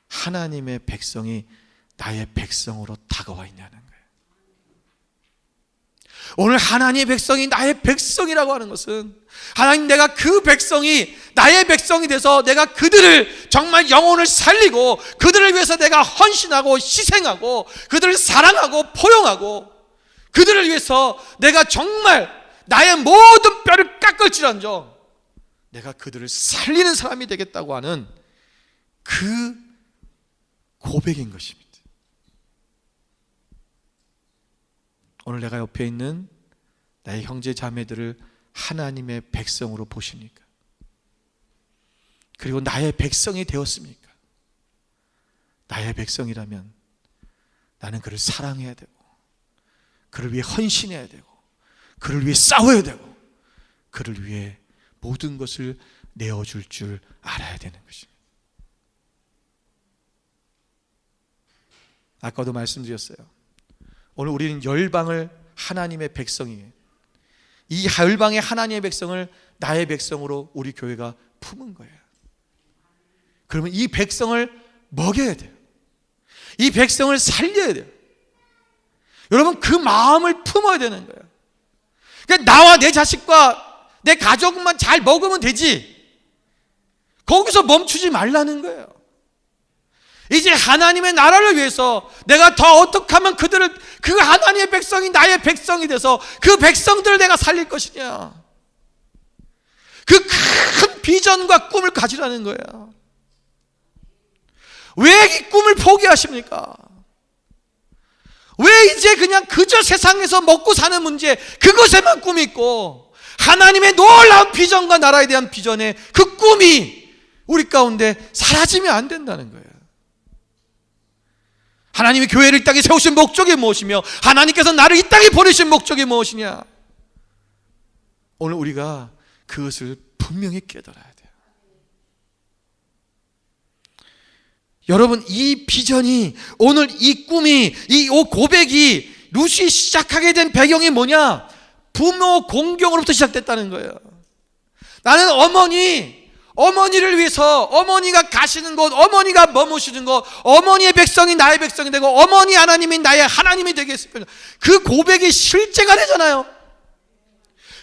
하나님의 백성이 나의 백성으로 다가와 있냐는 거예요. 오늘 하나님의 백성이 나의 백성이라고 하는 것은, 하나님, 내가 그 백성이 나의 백성이 돼서 내가 그들을 정말 영혼을 살리고 그들을 위해서 내가 헌신하고 희생하고 그들을 사랑하고 포용하고 그들을 위해서 내가 정말 나의 모든 뼈를 깎을지언정 내가 그들을 살리는 사람이 되겠다고 하는 그 고백인 것입니다. 오늘 내가 옆에 있는 나의 형제 자매들을 하나님의 백성으로 보십니까? 그리고 나의 백성이 되었습니까? 나의 백성이라면 나는 그를 사랑해야 되고, 그를 위해 헌신해야 되고, 그를 위해 싸워야 되고, 그를 위해 모든 것을 내어줄 줄 알아야 되는 것입니다. 아까도 말씀드렸어요. 오늘 우리는 열방을 하나님의 백성이에요. 이 열방의 하나님의 백성을 나의 백성으로 우리 교회가 품은 거예요. 그러면 이 백성을 먹여야 돼요. 이 백성을 살려야 돼요. 여러분, 그 마음을 품어야 되는 거예요. 그러니까 나와 내 자식과 내 가족만 잘 먹으면 되지, 거기서 멈추지 말라는 거예요. 이제 하나님의 나라를 위해서 내가 더 어떻게 하면 그들을, 그 하나님의 백성이 나의 백성이 돼서 그 백성들을 내가 살릴 것이냐, 그 큰 비전과 꿈을 가지라는 거예요. 왜 이 꿈을 포기하십니까? 왜 이제 그냥 그저 세상에서 먹고 사는 문제, 그것에만 꿈이 있고 하나님의 놀라운 비전과 나라에 대한 비전의 그 꿈이 우리 가운데 사라지면 안 된다는 거예요. 하나님이 교회를 이 땅에 세우신 목적이 무엇이며 하나님께서 나를 이 땅에 보내신 목적이 무엇이냐, 오늘 우리가 그것을 분명히 깨달아야 돼요. 여러분, 이 비전이, 오늘 이 꿈이, 이 고백이 루시 시작하게 된 배경이 뭐냐? 부모 공경으로부터 시작됐다는 거예요. 나는 어머니를 위해서, 어머니가 가시는 곳, 어머니가 머무시는 곳, 어머니의 백성이 나의 백성이 되고 어머니 하나님이 나의 하나님이 되겠습니다. 그 고백이 실제가 되잖아요.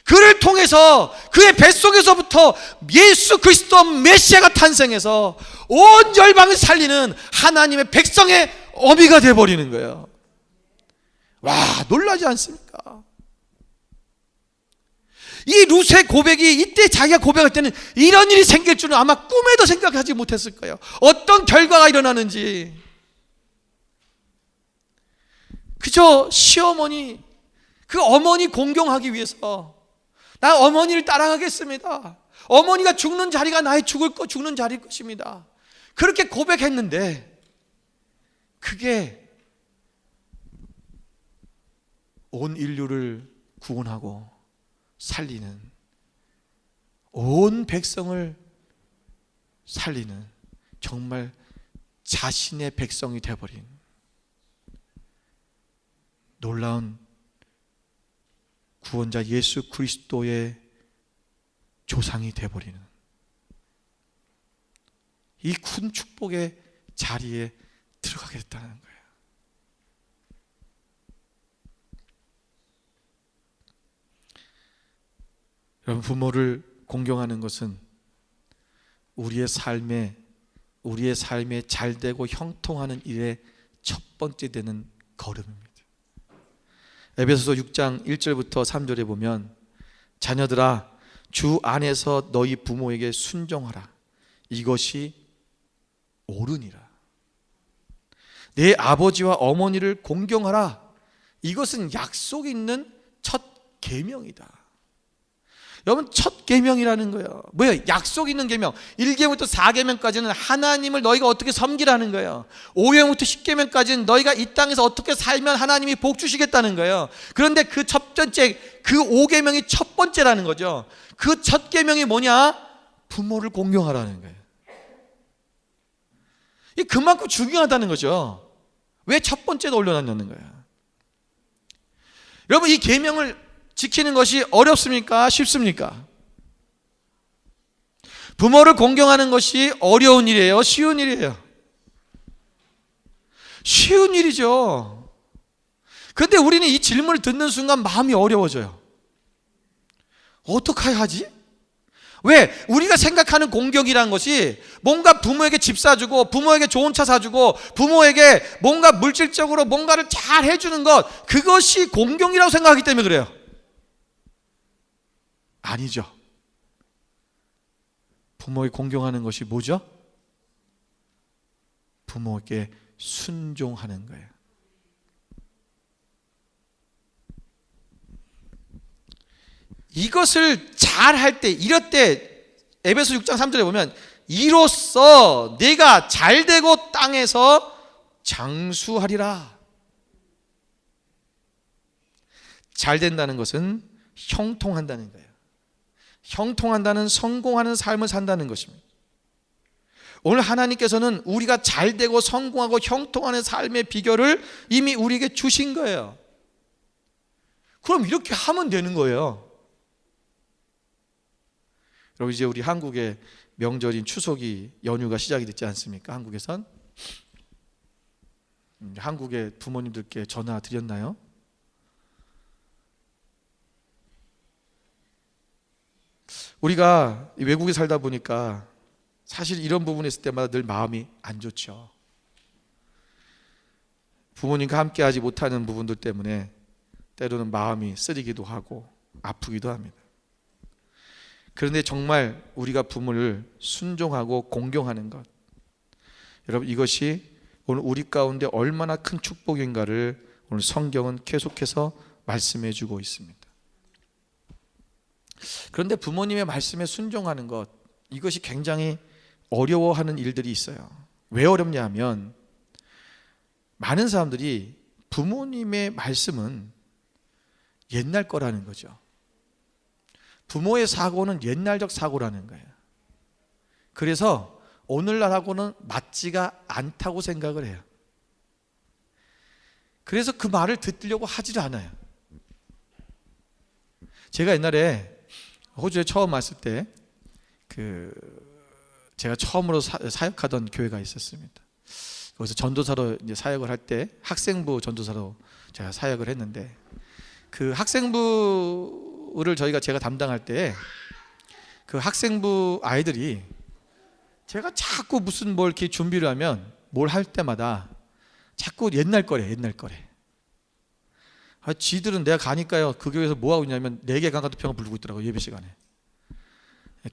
그를 통해서 그의 뱃속에서부터 예수 그리스도 메시아가 탄생해서 온 열방을 살리는 하나님의 백성의 어미가 되어버리는 거예요. 와, 놀라지 않습니까? 이 룻의 고백이, 이때 자기가 고백할 때는 이런 일이 생길 줄은 아마 꿈에도 생각하지 못했을 거예요. 어떤 결과가 일어나는지. 그저 시어머니, 그 어머니 공경하기 위해서 나 어머니를 따라가겠습니다, 어머니가 죽는 자리가 나의 죽는 자리일 것입니다, 그렇게 고백했는데 그게 온 인류를 구원하고 살리는, 온 백성을 살리는 정말 자신의 백성이 되어버린 놀라운 구원자 예수 그리스도의 조상이 되어버리는 이 큰 축복의 자리에 들어가게 됐다는 거예요. 여러분, 부모를 공경하는 것은 우리의 삶에 잘되고 형통하는 일의 첫 번째 되는 걸음입니다. 에베소서 6장 1절부터 3절에 보면, 자녀들아, 주 안에서 너희 부모에게 순종하라. 이것이 옳으니라. 내 아버지와 어머니를 공경하라. 이것은 약속 있는 첫 계명이다. 여러분, 첫 계명이라는 거예요. 뭐예요? 약속 있는 계명. 1계명부터 4계명까지는 하나님을 너희가 어떻게 섬기라는 거예요. 5계명부터 10계명까지는 너희가 이 땅에서 어떻게 살면 하나님이 복 주시겠다는 거예요. 그런데 그 첫 번째, 그 5계명이 첫 번째라는 거죠. 그 첫 계명이 뭐냐? 부모를 공경하라는 거예요. 이 그만큼 중요하다는 거죠. 왜 첫 번째도 올려놨냐는 거예요. 여러분, 이 계명을 지키는 것이 어렵습니까? 쉽습니까? 부모를 공경하는 것이 어려운 일이에요? 쉬운 일이에요? 쉬운 일이죠. 그런데 우리는 이 질문을 듣는 순간 마음이 어려워져요. 어떻게 하지? 왜? 우리가 생각하는 공경이라는 것이 뭔가 부모에게 집 사주고, 부모에게 좋은 차 사주고, 부모에게 뭔가 물질적으로 뭔가를 잘 해주는 것, 그것이 공경이라고 생각하기 때문에 그래요. 아니죠. 부모에 공경하는 것이 뭐죠? 부모에게 순종하는 거예요. 이것을 잘 할 때, 이럴 때 에베소 6장 3절에 보면 이로써 네가 잘되고 땅에서 장수하리라. 잘된다는 것은 형통한다는 거예요. 형통한다는, 성공하는 삶을 산다는 것입니다. 오늘 하나님께서는 우리가 잘되고 성공하고 형통하는 삶의 비결을 이미 우리에게 주신 거예요. 그럼 이렇게 하면 되는 거예요. 여러분, 이제 우리 한국의 명절인 추석이 연휴가 시작이 됐지 않습니까? 한국에선. 한국의 부모님들께 전화 드렸나요? 우리가 외국에 살다 보니까 사실 이런 부분에 있을 때마다 늘 마음이 안 좋죠. 부모님과 함께 하지 못하는 부분들 때문에 때로는 마음이 쓰리기도 하고 아프기도 합니다. 그런데 정말 우리가 부모를 순종하고 공경하는 것, 여러분, 이것이 오늘 우리 가운데 얼마나 큰 축복인가를 오늘 성경은 계속해서 말씀해 주고 있습니다. 그런데 부모님의 말씀에 순종하는 것, 이것이 굉장히 어려워하는 일들이 있어요. 왜 어렵냐 하면 많은 사람들이 부모님의 말씀은 옛날 거라는 거죠. 부모의 사고는 옛날적 사고라는 거예요. 그래서 오늘날하고는 맞지가 않다고 생각을 해요. 그래서 그 말을 듣으려고 하지를 않아요. 제가 옛날에 호주에 처음 왔을 때 제가 처음으로 사역하던 교회가 있었습니다. 거기서 전도사로 이제 사역을 할 때 학생부 전도사로 제가 사역을 했는데, 그 학생부를 제가 담당할 때 그 학생부 아이들이 제가 자꾸 무슨 뭘 이렇게 준비를 하면 뭘 할 때마다 자꾸 옛날 거래. 지들은 내가 가니까요, 그 교회에서 뭐 하고 있냐면 레게 강가도평을 부르고 있더라고요, 예배 시간에.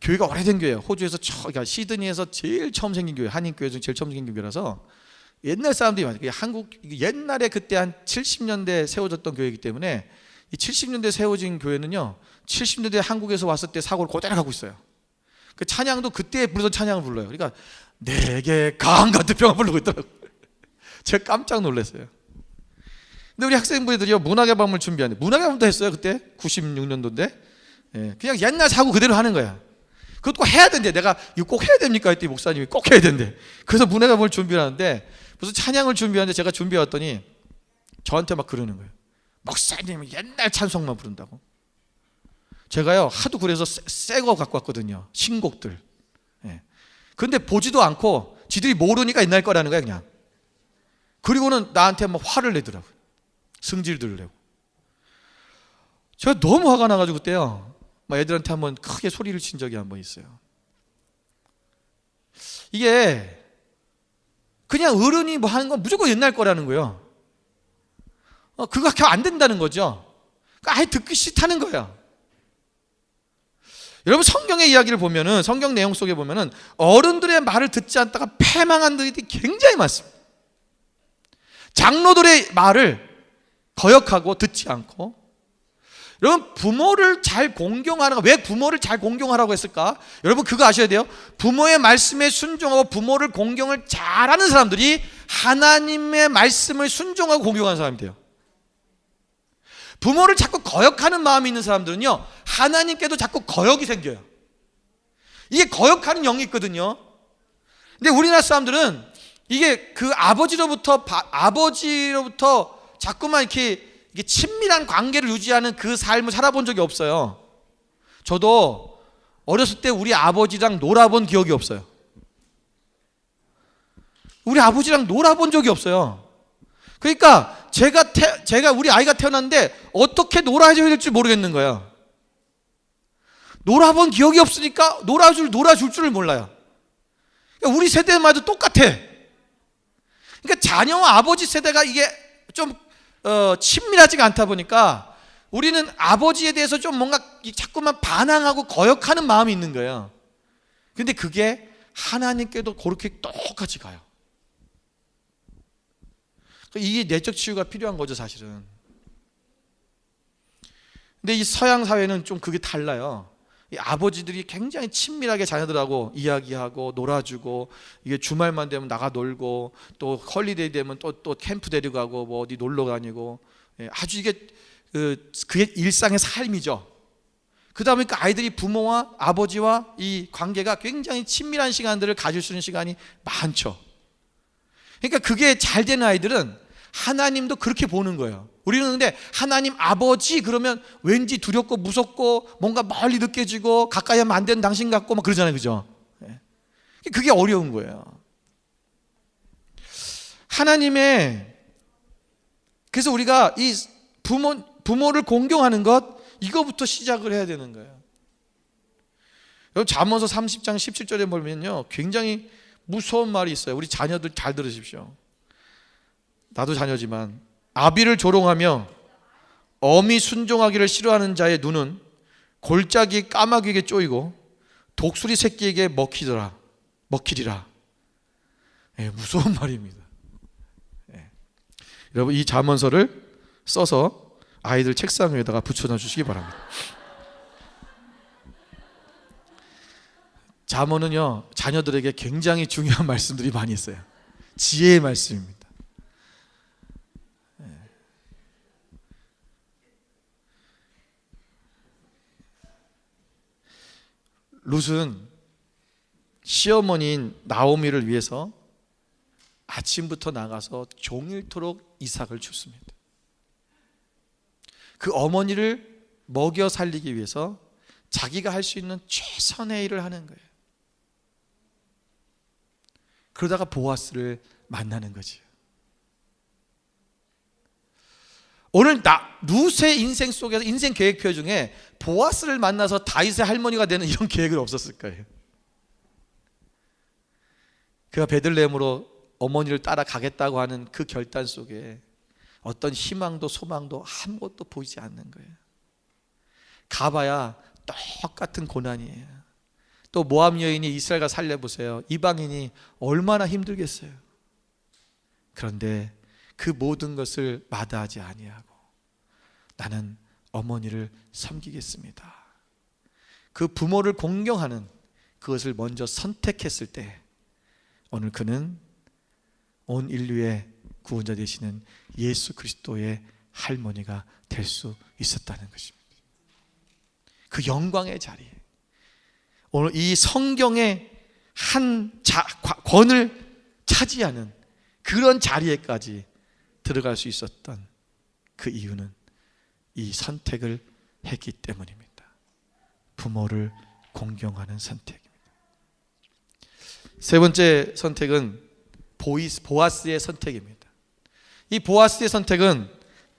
교회가 오래된 교회예요. 호주에서 그러니까 시드니에서 제일 처음 생긴 교회, 한인교회 중 제일 처음 생긴 교회라서 옛날 사람들이 많아요. 한국 옛날에 그때 한 70년대 세워졌던 교회이기 때문에 이 70년대 세워진 교회는요, 70년대 한국에서 왔을 때 사고를 그대로 가고 있어요. 그 찬양도 그때 부르던 찬양을 불러요. 그러니까 내게 강가도평을 부르고 있더라고요. 제가 깜짝 놀랐어요. 근데 우리 학생부들이요, 문학의 밤을 준비하는데, 문학의 밤도 했어요. 그때 96년도인데 그냥 옛날 사고 그대로 하는 거야. 그것도 꼭 해야 된대. 내가 이거 꼭 해야 됩니까? 했더니 목사님이 꼭 해야 된대. 그래서 문학의 밤을 준비를 하는데, 무슨 찬양을 준비하는데 제가 준비해 왔더니 저한테 막 그러는 거예요. 목사님이 옛날 찬송만 부른다고. 제가요 하도 그래서 새 거 갖고 왔거든요, 신곡들. 근데 보지도 않고 지들이 모르니까 옛날 거라는 거야 그냥. 그리고는 나한테 막 화를 내더라고요. 승질들을 내고. 제가 너무 화가 나가지고 그때요, 막 애들한테 한번 크게 소리를 친 적이 한번 있어요. 이게 그냥 어른이 뭐 하는 건 무조건 옛날 거라는 거예요. 그거 안 된다는 거죠. 아예 듣기 싫다는 거야. 여러분, 성경의 이야기를 보면은, 성경 내용 속에 보면은 어른들의 말을 듣지 않다가 패망한 들이 굉장히 많습니다. 장로들의 말을 거역하고 듣지 않고, 여러분, 부모를 잘 공경하는, 왜 부모를 잘 공경하라고 했을까? 여러분, 그거 아셔야 돼요. 부모의 말씀에 순종하고 부모를 공경을 잘하는 사람들이 하나님의 말씀을 순종하고 공경하는 사람이 돼요. 부모를 자꾸 거역하는 마음이 있는 사람들은요, 하나님께도 자꾸 거역이 생겨요. 이게 거역하는 영이 있거든요. 근데 우리나라 사람들은 이게 그 아버지로부터 자꾸만 이렇게 친밀한 관계를 유지하는 그 삶을 살아본 적이 없어요. 저도 어렸을 때 우리 아버지랑 놀아본 기억이 없어요. 우리 아버지랑 놀아본 적이 없어요. 그러니까 제가 우리 아이가 태어났는데 어떻게 놀아줘야 될지 모르겠는 거예요. 놀아본 기억이 없으니까 놀아줄 줄을 몰라요. 그러니까 우리 세대마다 똑같아. 그러니까 자녀와 아버지 세대가 이게 좀 친밀하지가 않다 보니까 우리는 아버지에 대해서 좀 뭔가 자꾸만 반항하고 거역하는 마음이 있는 거예요. 근데 그게 하나님께도 그렇게 똑같이 가요. 이게 내적 치유가 필요한 거죠, 사실은. 근데 이 서양 사회는 좀 그게 달라요. 이 아버지들이 굉장히 친밀하게 자녀들하고 이야기하고 놀아주고, 이게 주말만 되면 나가 놀고, 또 헐리데이 되면 또 캠프 데리고 가고, 뭐 어디 놀러 다니고, 아주 이게 그게 일상의 삶이죠. 그러다 보니까 아이들이 부모와 아버지와 이 관계가 굉장히 친밀한 시간들을 가질 수 있는 시간이 많죠. 그러니까 그게 잘 되는 아이들은 하나님도 그렇게 보는 거예요. 우리는 근데 하나님 아버지 그러면 왠지 두렵고 무섭고 뭔가 멀리 느껴지고 가까이 하면 안 되는 당신 같고 막 그러잖아요, 그죠? 그게 어려운 거예요. 그래서 우리가 이 부모를 공경하는 것, 이거부터 시작을 해야 되는 거예요. 여러분, 잠언서 30장 17절에 보면요, 굉장히 무서운 말이 있어요. 우리 자녀들 잘 들으십시오. 나도 자녀지만, 아비를 조롱하며 어미 순종하기를 싫어하는 자의 눈은 골짜기 까마귀에게 쪼이고 독수리 새끼에게 먹히리라. 무서운 말입니다. 여러분, 이 잠언서를 써서 아이들 책상 위에다가 붙여놔 주시기 바랍니다. 잠언은요, 자녀들에게 굉장히 중요한 말씀들이 많이 있어요. 지혜의 말씀입니다. 룻은 시어머니인 나오미를 위해서 아침부터 나가서 종일토록 이삭을 줍습니다. 그 어머니를 먹여 살리기 위해서 자기가 할 수 있는 최선의 일을 하는 거예요. 그러다가 보아스를 만나는 거지. 오늘 룻의 인생 속에서 인생 계획표 중에 보아스를 만나서 다윗의 할머니가 되는 이런 계획은 없었을 거예요. 그가 베들레헴으로 어머니를 따라가겠다고 하는 그 결단 속에 어떤 희망도 소망도 아무것도 보이지 않는 거예요. 가봐야 똑같은 고난이에요. 또 모압 여인이 이스라엘과 살려보세요. 이방인이 얼마나 힘들겠어요. 그런데 그 모든 것을 마다하지 아니하고 나는 어머니를 섬기겠습니다. 그 부모를 공경하는 그것을 먼저 선택했을 때 오늘 그는 온 인류의 구원자 되시는 예수 그리스도의 할머니가 될 수 있었다는 것입니다. 그 영광의 자리에 오늘 이 성경의 한 권을 차지하는 그런 자리에까지 들어갈 수 있었던 그 이유는 이 선택을 했기 때문입니다. 부모를 공경하는 선택입니다. 세 번째 선택은 보아스의 선택입니다. 이 보아스의 선택은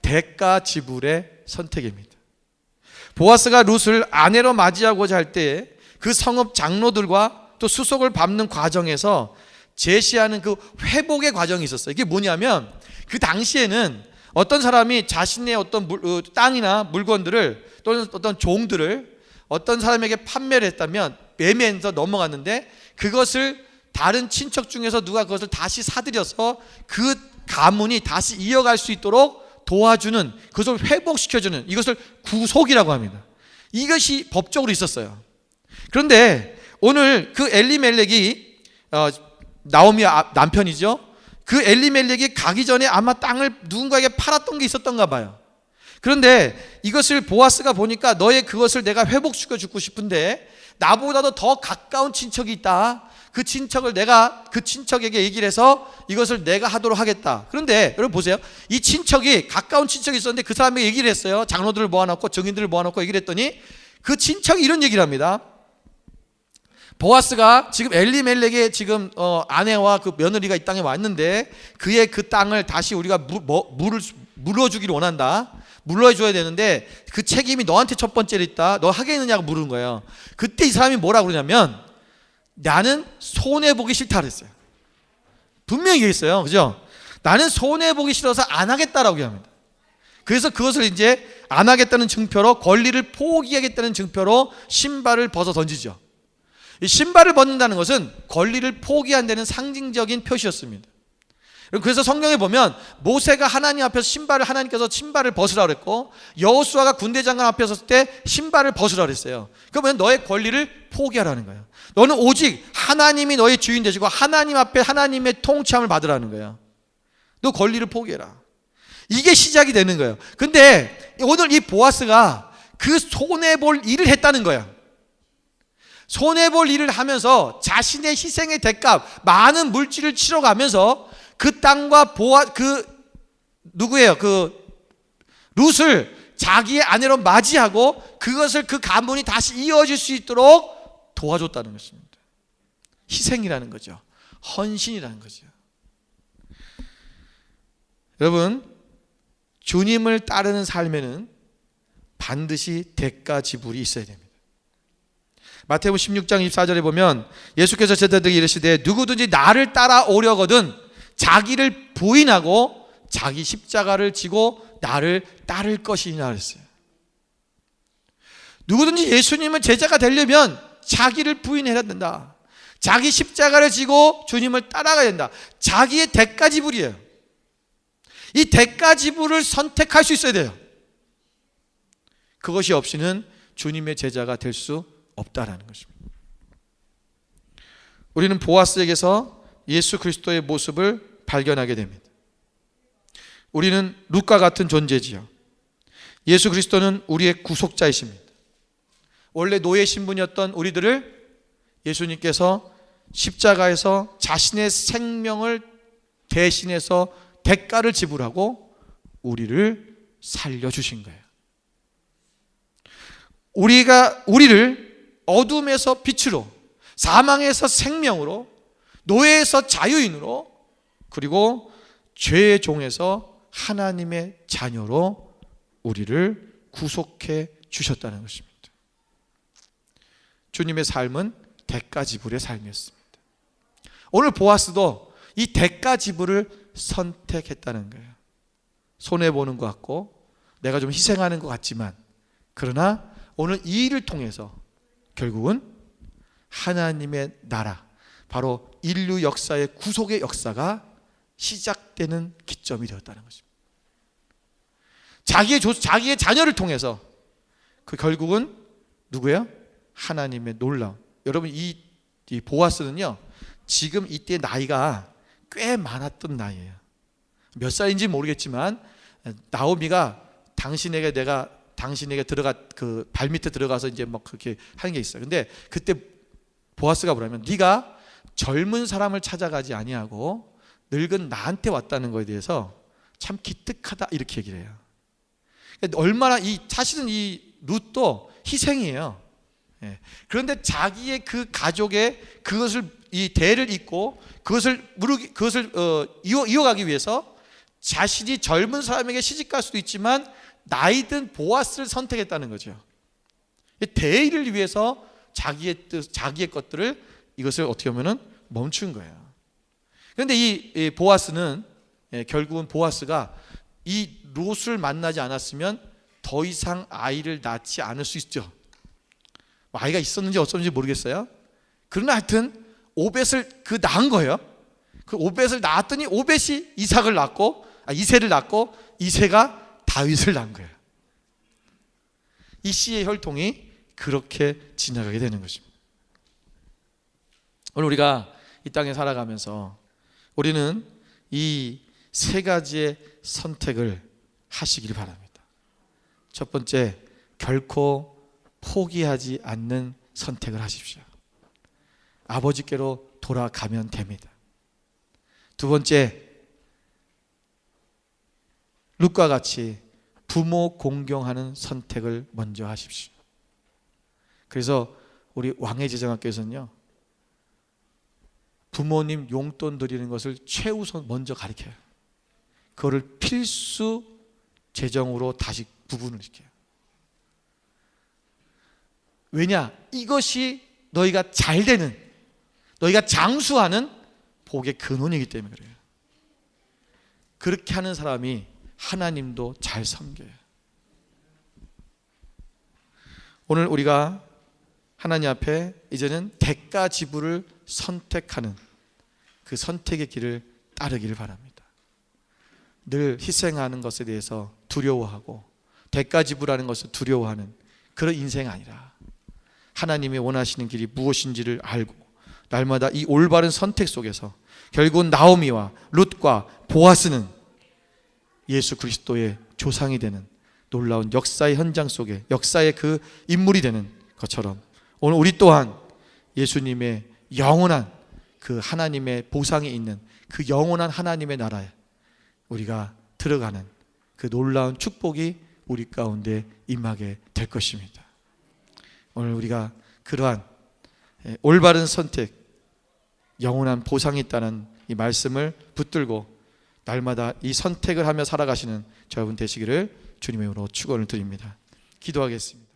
대가 지불의 선택입니다. 보아스가 룻을 아내로 맞이하고자 할 때 그 성읍 장로들과 또 수속을 밟는 과정에서 제시하는 그 회복의 과정이 있었어요. 이게 뭐냐면 그 당시에는 어떤 사람이 자신의 어떤 땅이나 물건들을 또는 어떤 종들을 어떤 사람에게 판매를 했다면 매매해서 넘어갔는데 그것을 다른 친척 중에서 누가 그것을 다시 사들여서 그 가문이 다시 이어갈 수 있도록 도와주는, 그것을 회복시켜주는, 이것을 구속이라고 합니다. 이것이 법적으로 있었어요. 그런데 오늘 그 엘리멜렉이 나오미 남편이죠. 그 엘리멜렉이 가기 전에 아마 땅을 누군가에게 팔았던 게 있었던가 봐요. 그런데 이것을 보아스가 보니까 너의 그것을 내가 회복시켜 주고 싶은데 나보다도 더 가까운 친척이 있다. 그 친척을 내가 그 친척에게 얘기를 해서 이것을 내가 하도록 하겠다. 그런데 여러분 보세요. 이 친척이, 가까운 친척이 있었는데 그 사람에게 얘기를 했어요. 장로들을 모아놓고 증인들을 모아놓고 얘기를 했더니 그 친척이 이런 얘기를 합니다. 보아스가 지금 엘리멜렉의 지금 아내와 그 며느리가 이 땅에 왔는데 그의 그 땅을 다시 우리가 물어주기를 원한다. 물어줘야 되는데 그 책임이 너한테 첫 번째로 있다. 너 하겠느냐고 물은 거예요. 그때 이 사람이 뭐라고 그러냐면 나는 손해보기 싫다 그랬어요. 분명히 얘기했어요. 그죠? 나는 손해보기 싫어서 안 하겠다라고 합니다. 그래서 그것을 이제 안 하겠다는 증표로, 권리를 포기하겠다는 증표로 신발을 벗어 던지죠. 이 신발을 벗는다는 것은 권리를 포기한다는 상징적인 표시였습니다. 그래서 성경에 보면 모세가 하나님 앞에서 하나님께서 신발을 벗으라 그랬고 여호수아가 군대 장관 앞에 섰을 때 신발을 벗으라 그랬어요. 그러면 너의 권리를 포기하라는 거예요. 너는 오직 하나님이 너의 주인 되시고 하나님 앞에 하나님의 통치함을 받으라는 거예요. 너 권리를 포기해라. 이게 시작이 되는 거예요. 근데 오늘 이 보아스가 그 손해볼 일을 했다는 거예요. 손해볼 일을 하면서 자신의 희생의 대값, 많은 물질을 치러가면서 그 땅과 누구예요? 룻을 자기의 아내로 맞이하고 그것을 그 가문이 다시 이어질 수 있도록 도와줬다는 것입니다. 희생이라는 거죠. 헌신이라는 거죠. 여러분, 주님을 따르는 삶에는 반드시 대가 지불이 있어야 됩니다. 마태복음 16장 24절에 보면 예수께서 제자들에게 이르시되 누구든지 나를 따라오려거든 자기를 부인하고 자기 십자가를 지고 나를 따를 것이니라 그랬어요. 누구든지 예수님의 제자가 되려면 자기를 부인해야 된다. 자기 십자가를 지고 주님을 따라가야 된다. 자기의 대가 지불이에요. 이 대가 지불을 선택할 수 있어야 돼요. 그것이 없이는 주님의 제자가 될 수 없다라는 것입니다. 우리는 보아스에게서 예수 그리스도의 모습을 발견하게 됩니다. 우리는 룻과 같은 존재지요. 예수 그리스도는 우리의 구속자이십니다. 원래 노예 신분이었던 우리들을 예수님께서 십자가에서 자신의 생명을 대신해서 대가를 지불하고 우리를 살려주신 거예요. 우리를 어둠에서 빛으로, 사망에서 생명으로, 노예에서 자유인으로, 그리고 죄의 종에서 하나님의 자녀로 우리를 구속해 주셨다는 것입니다. 주님의 삶은 대가 지불의 삶이었습니다. 오늘 보아스도 이 대가 지불을 선택했다는 거예요. 손해보는 것 같고 내가 좀 희생하는 것 같지만, 그러나 오늘 이 일을 통해서 결국은 하나님의 나라, 바로 인류 역사의 구속의 역사가 시작되는 기점이 되었다는 것입니다. 자기의 자녀를 통해서 그 결국은 누구예요? 하나님의 놀라운. 여러분 이 보아스는요 지금 이때 나이가 꽤 많았던 나이예요. 몇 살인지 모르겠지만 나오미가 당신에게 그 발밑에 들어가서 이제 막 그렇게 하는 게 있어요. 근데 그때 보아스가 뭐냐면 네가 젊은 사람을 찾아가지 아니하고 늙은 나한테 왔다는 거에 대해서 참 기특하다 이렇게 얘기를 해요. 얼마나 사실은 이 룻도 희생이에요. 그런데 자기의 그 가족의 그것을 이 대를 잇고 그것을 이어가기 위해서 자신이 젊은 사람에게 시집갈 수도 있지만 나이든 보아스를 선택했다는 거죠. 대의를 위해서 자기의 뜻, 자기의 것들을 이것을 어떻게 보면은 멈춘 거예요. 그런데 이 보아스는 결국은 보아스가 이 롯을 만나지 않았으면 더 이상 아이를 낳지 않을 수 있죠. 아이가 있었는지 어쩐지 모르겠어요. 그러나 하여튼 오벳을 낳은 거예요. 그 오벳을 낳았더니 오벳이 이삭을 낳고 이새를 낳고 이새가 다윗을 낳은 거예요. 이 씨의 혈통이 그렇게 지나가게 되는 것입니다. 오늘 우리가 이 땅에 살아가면서 우리는 이 세 가지의 선택을 하시길 바랍니다. 첫 번째, 결코 포기하지 않는 선택을 하십시오. 아버지께로 돌아가면 됩니다. 두 번째, 룻과 같이 부모 공경하는 선택을 먼저 하십시오. 그래서 우리 왕의제정학교에서는요, 부모님 용돈 드리는 것을 최우선 먼저 가르쳐요. 그거를 필수 재정으로 다시 구분을 시켜요. 왜냐? 이것이 너희가 잘 되는, 너희가 장수하는 복의 근원이기 때문에 그래요. 그렇게 하는 사람이 하나님도 잘 섬겨요. 오늘 우리가 하나님 앞에 이제는 대가 지불을 선택하는 그 선택의 길을 따르기를 바랍니다. 늘 희생하는 것에 대해서 두려워하고 대가 지불하는 것을 두려워하는 그런 인생이 아니라 하나님이 원하시는 길이 무엇인지를 알고 날마다 이 올바른 선택 속에서 결국은 나오미와 룻과 보아스는 예수 그리스도의 조상이 되는 놀라운 역사의 현장 속에 역사의 그 인물이 되는 것처럼 오늘 우리 또한 예수님의 영원한 그 하나님의 보상이 있는 그 영원한 하나님의 나라에 우리가 들어가는 그 놀라운 축복이 우리 가운데 임하게 될 것입니다. 오늘 우리가 그러한 올바른 선택, 영원한 보상이 있다는 이 말씀을 붙들고 날마다 이 선택을 하며 살아가시는 저여러분 되시기를 주님의 이름으로 축원을 드립니다. 기도하겠습니다.